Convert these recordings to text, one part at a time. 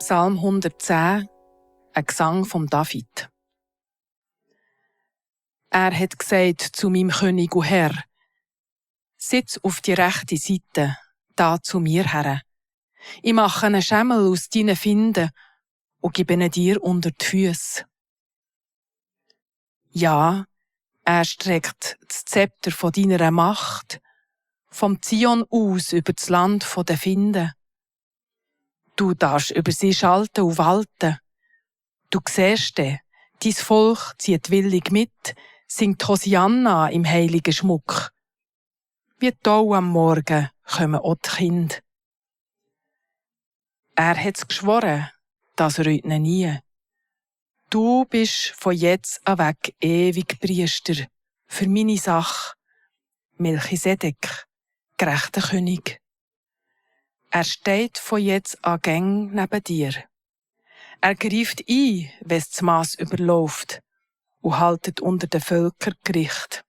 Psalm 110, ein Gesang vom David. Er hat gesagt zu meinem König und Herr: Sitz auf die rechte Seite, da zu mir her. Ich mache einen Schemmel aus deinen Finden und gebe ihn dir unter die Füsse. Ja, er streckt das Zepter von deiner Macht, vom Zion aus über das Land der Finden. Du darfst über sie schalten und walten. Du siehst dein Volk zieht willig mit, singt Hosianna im heiligen Schmuck. Wie Tau am Morgen kommen auch die Kinder. Er hat's geschworen, das reut ihn nie. Du bist von jetzt an weg ewig Priester für meine Sache, Melchisedek, gerechter König. Er steht von jetzt an Gang neben dir. Er greift ein, wenn's das Mass überläuft, und haltet unter den Völkern Gericht.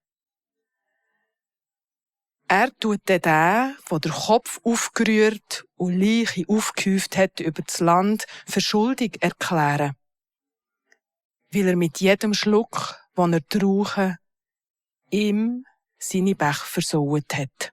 Er tut den, der den Kopf aufgerührt und Leiche aufgehäuft hat über das Land, für schuldig erklären. Weil er mit jedem Schluck, den er trauche, ihm seine Bäche versaut hat.